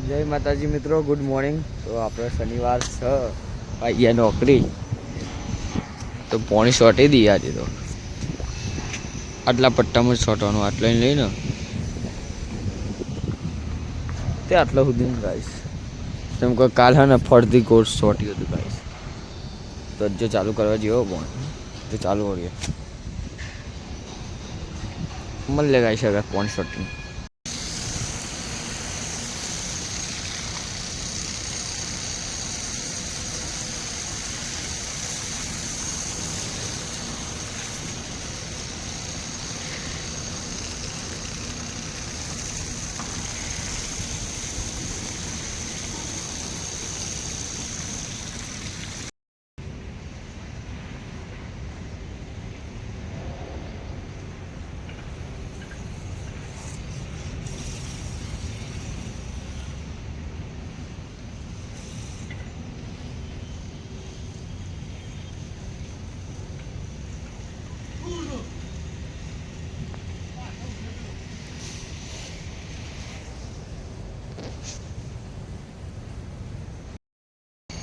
જય માતાજી મિત્રો, ગુડ મોર્નિંગ. તો આપણે શનિવાર ભાઈ નોકરી તો પોણી શોટી દઈએ આજે તો આટલા પટ્ટામાં જ શોટવાનું આટલા લઈને તે આટલા સુધી ગાઈશ જેમ કે કાલ હે ને ફરતી કોર્સ શોટી હતું ગાઈશ. તો જો ચાલુ કરવા જેવો પણ તો ચાલુ કરીએ મળે ગાઈશ અગર પોણી શોટિંગ.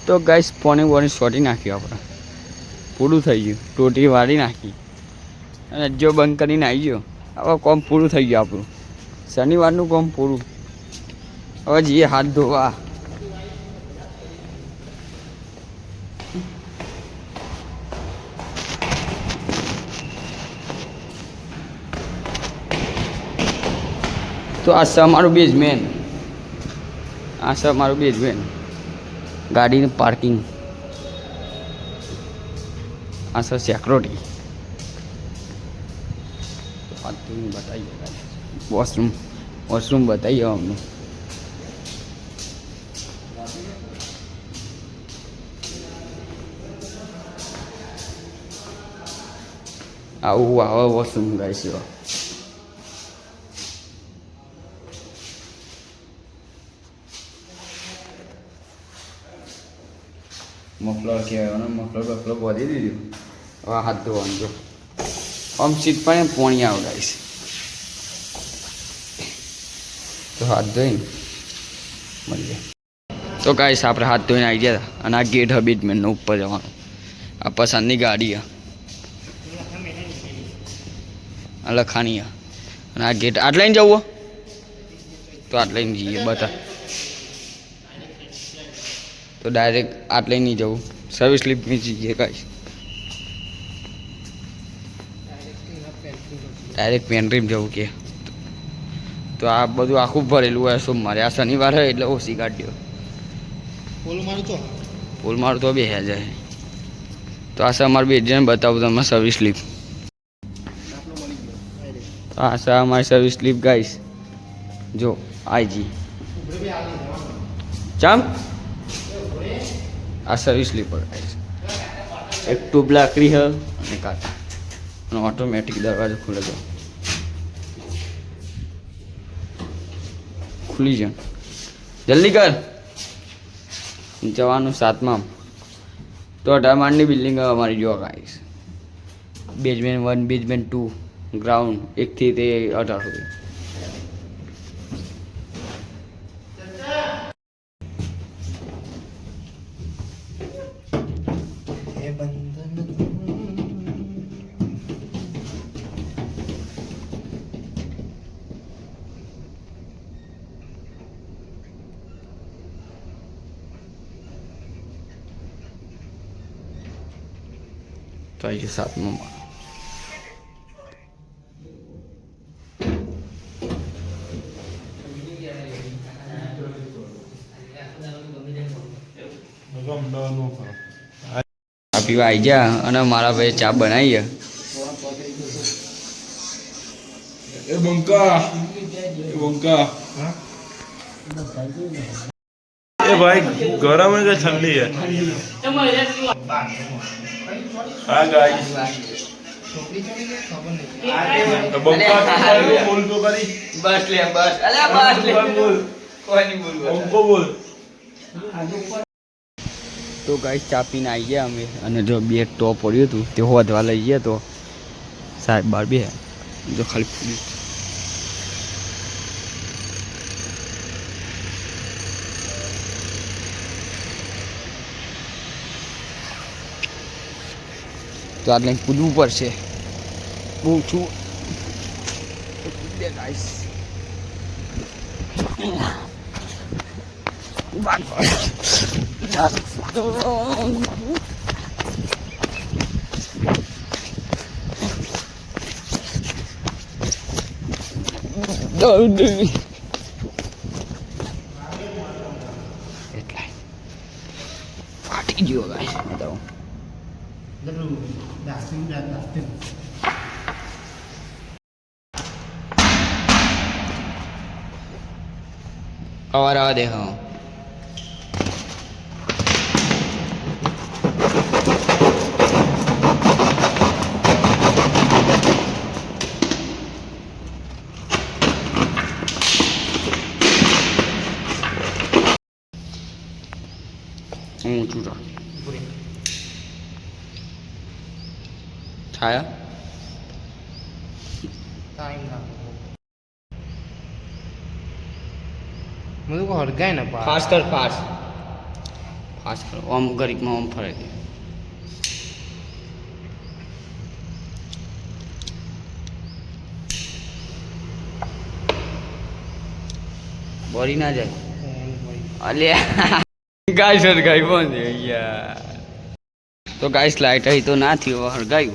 તો ગાઈસ પોણી શોટી નાખ્યું આપણે, પૂરું થઈ ગયું. ટોટી વાળી નાખી અને જો બંધ કરીને આવી ગયો. હવે કોમ પૂરું થઈ ગયું આપણું, શનિવારનું કોમ પૂરું. હવે જઈએ હાથ ધોવા. તો આ છે અમારું બેઝમેન્ટ, આ છે અમારું બેઝમેન્ટ, ગાડીનું પાર્કિંગ. આ સર સિક્યોરિટી બતાવીએ, વોશરૂમ બતાવીએ અમને. આવું આવે વોશરૂમ ગાઈસ. મફલર કહેવાય, મફલર બોધી દીધું. હવે હાથ ધોવાનું જો આમ સીટ પણ પોણી આવડાવીશ. તો હાથ ધોઈને મળીએ. તો ગાઈસ આપણે હાથ ધોઈને આવી ગયા હતા અને આ ગેટ બેઝમેન્ટનો ઉપર જવાનું. આ પસંદની ગાડી આ લખાણી અને આ ગેટ આટ લઈને જવું તો આટ લઈને જઈએ બતા. તો ડાયરેક્ટ આટ લઈને નહીં જવું, સર્વિસ લિફ્ટમાં જઈએ ગાઈસ. ડાયરેક્ટ પેન્ટ્રીમાં જવું કે તો આ બધું આખું ભરેલું હોય. શું મારે આ શનિવાર હોય એટલે ઓછી કાઢ્યો. પોલ મારું તો બે જાય. તો આ છે અમારું બેજને બતાવું તમે સર્વિસ લિફ્ટ. તો આ છે અમારી સર્વિસ લિફ્ટ ગાઈસ. જો આઈજી ચામ આ સર્વિસ લિફ્ટ પર ગાઈસ. એક ટ્યુબ લાકડી હ અને કાચ અને ઓટોમેટિક દરવાજો ખુલે તો ખુલી જાય. જલ્દી કર. જવાનું 7માં. તો 18 માળની બિલ્ડિંગ અમારી જોવા ગાઈસ. બેઝમેન્ટ 1, બેઝમેન્ટ 2, ગ્રાઉન્ડ 1 થી તે 18 સુધી. તો આવી છે 7મો માળ. ચા પીવા આવી ગયા અને મારા ભાઈ ચા બનાવી. એ બંકા એ ભાઈ ગરમ है कि ठंडी है? हाँ गाइस तो बंका बोल तो करी બસ લે બસ. અલ્યા બસ લે. बोल કોઈ નહીં બોલવું. हमको बोल. તો ગાઈસ ચા પીને આવી ગયા અમે અને જો બે ટોપ પડ્યું હતું તે હોદવા લઈ ગયા. તો સાહેબ બાર બે જો ખાલી તો આટલે કૂદવું પડશે બહુ છું ગાઈસ ફાટી ગયો ગાઈસ બતાવો આવા દે હા ઊંચું છાયા मुझे को हड़काए ना पा फास्ट कर फास्ट फास्ट कर ओम गरीब में ओम फरे बोरी ना जाए अले गाइस हड़काई कौन है यार तो गाइस लाइट ही तो ना थी वो हड़काई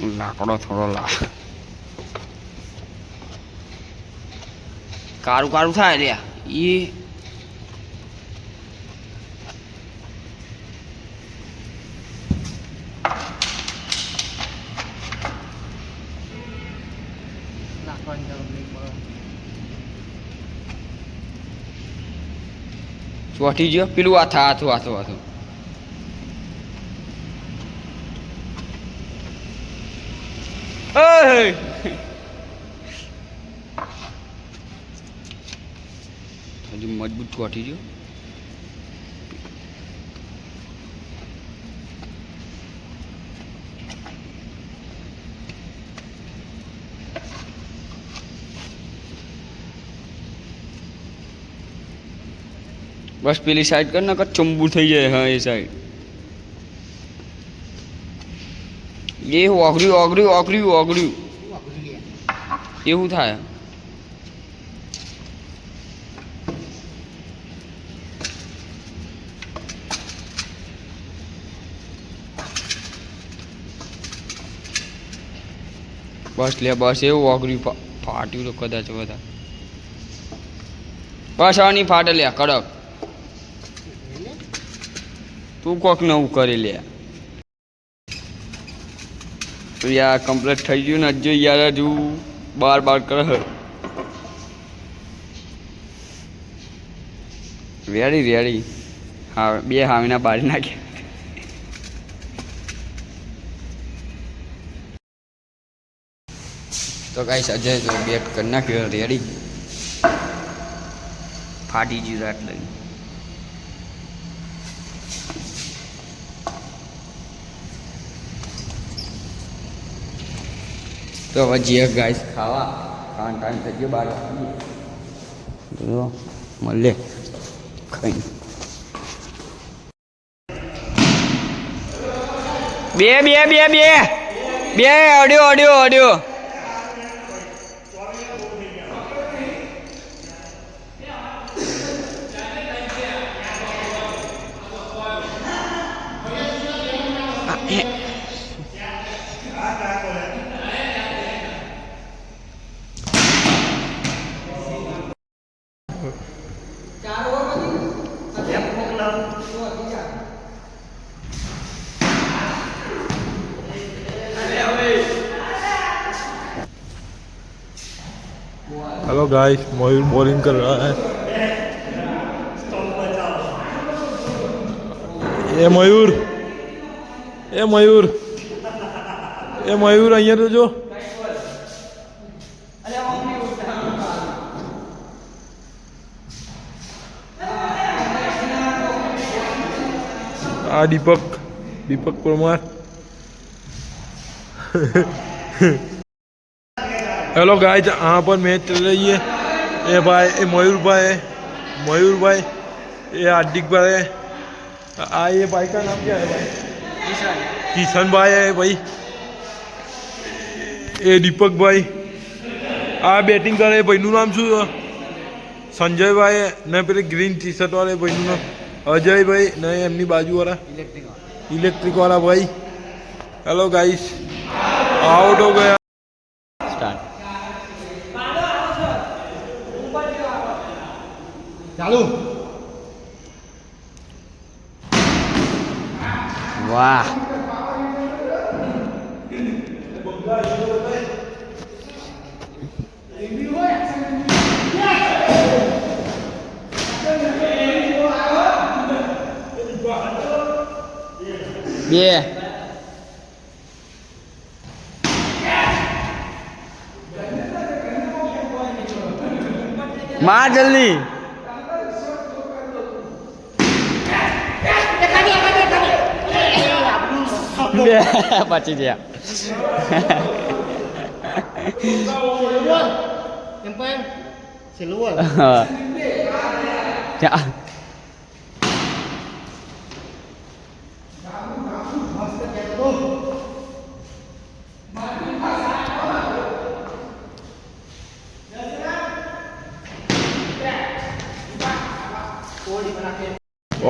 लाकड़ो थोड़ो ला कारू कारू था रे ये ચોટી ગયો પેલું આથા આથું આથું આથું હજુ મજબૂત ચોટી ગયો बस पेली साइड कर ना चंबू थी जाए हाँ ये साइड ये ओगरी ओगरी ओगरी ओगरी એવું થાય બસ લે બસ એવું ઓગરી ફાટ્યું તો કદાચ બધા બસ આની ફાટે લે કડક તું કોક નવું કરી લે તો યાર કમ્પ્લીટ થઈ ગયું ને હજુ યાર હજુ બાર બાર કરે રેડી રેડી હા બે હામીના બારી નાખ્યા તો ગાઈસ અજય તો બેટ કરી નાખ્યો રેડી ફાટી ગયું એટલે તો હવે જે ગાઈસ ખાવાનું ટાઈમ થઈ ગયો 12 વાગે મળે ખાઈ બે બે બે બે બે audio audio audio hello guys Mayur bowling कर रहा है ये मयूर ये मयूर ये मयूर अहिया तो जो आ दीपक दीपक परमार हेलो गाइस यहाँ पर मैच चल रही है ये भाई ये मयूर भाई ये हार्दिक भाई ये भाई का नाम क्या है भाई કિશનભાઈ ભાઈ એ દીપકભાઈ આ બેટિંગ કરે ભાઈનું નામ શું છે? સંજયભાઈ ને પેલી ગ્રીન ટી શર્ટ વાળા ભાઈનું નામ અજયભાઈ ને એમની બાજુવાળા ઇલેક્ટ્રિક વાળા ભાઈ. હેલો ગાઈસ, આઉટ હો ગયા. સ્ટાર્ટ. ચાલુ. વાહ. બે. માર જલ્દી. બે પછી ગયા. એમ્પાયર છેલ્લું બોલ. હા. ચા.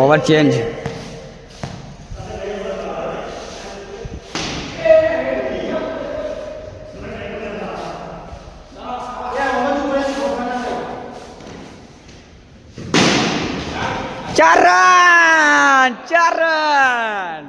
Over change. ચાર રન. 4 રન.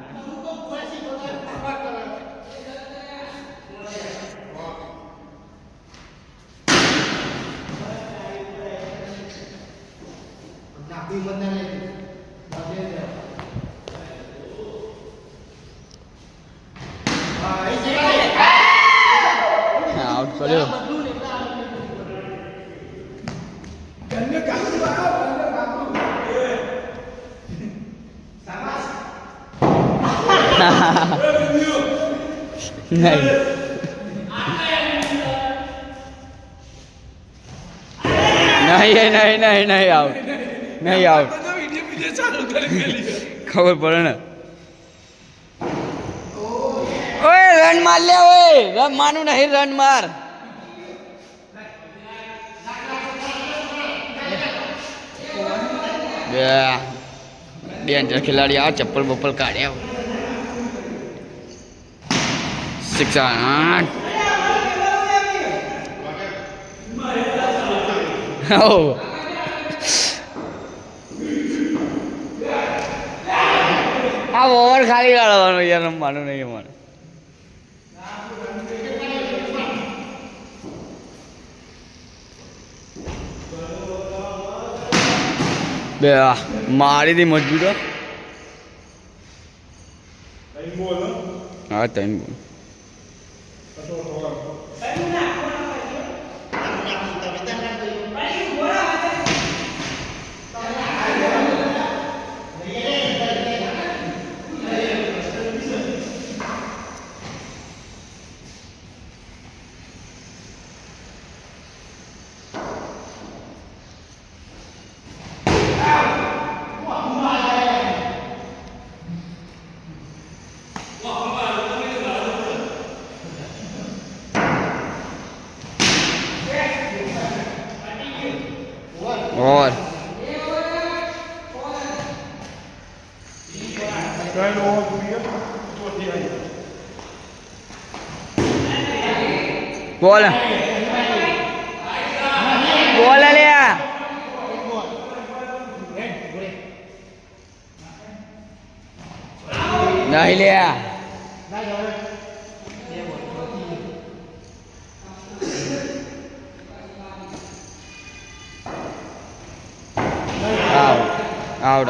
આઉટ કર્યો. નહીં. નહીં આઉટ. નહીં આઉટ. ખબર પડે ને. ઓય રન માર લે. ઓય રન માનું નહીં. રન માર. ડેન્જર ખેલાડી આ ચપ્પલ બપ્પલ કાઢ્યા. 6 8. Oh. આ ઓવર ખાલી કાઢવાનો યાર. રમવાનું નહીં અમારે. બે મારી દી મજબૂત. હા 3 બોલ. और बोल बोल ले नहीं ले out out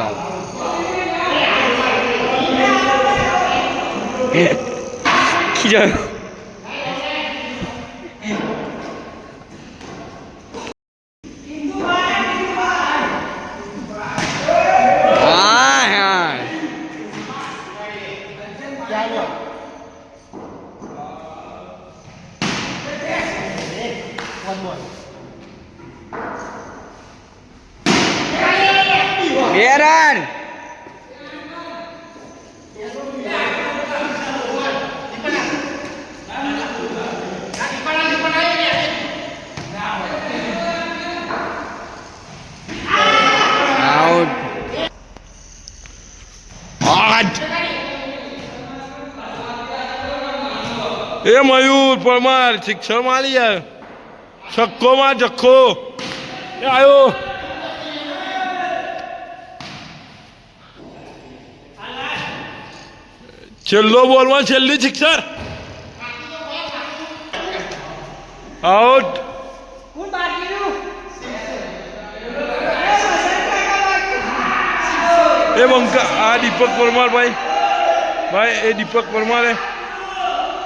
기절 Beran એ મયુર પરમાર શિક્ષણ મારી યાર છક્કો માં જખ્ખો એ આવ્યો છેલ્લો બોલમાં છેલ્લી શિક્ષણ આઉટ એ બંકા આ દીપક પરમાર ભાઈ એ દીપક પરમાર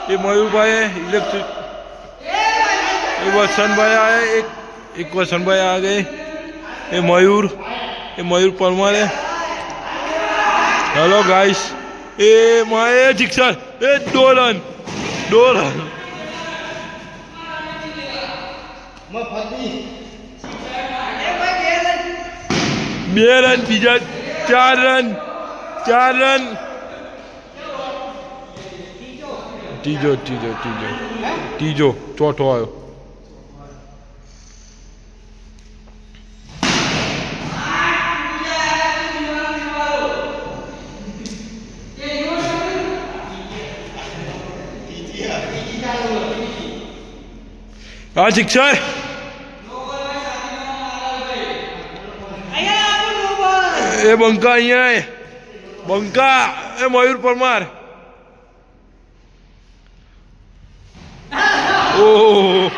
એ મયુરભાઈ ઇલેક્ટ્રિક એ વસંતભાઈ આए एक वसंतभाई आ गए ये मयूर परमार है हेलो गाइस ए माए शिक्षण ए 2 रन મફતી 2 रन बीजा 4 रन तीजो चौथो आयो हाँ शिक्षण ए बंका अहिया बंका ए मयूर परमार ओह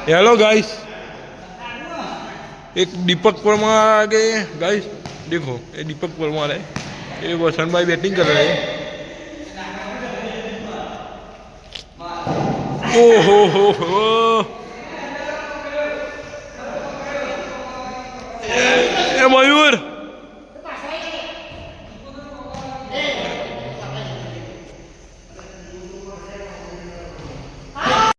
हेलो गाइस एक दीपक परमार आ गए गाइस देखो ये दीपक परमार है ये वसंत भाई बैटिंग कर रहे हैं ओहो हो ए मयूर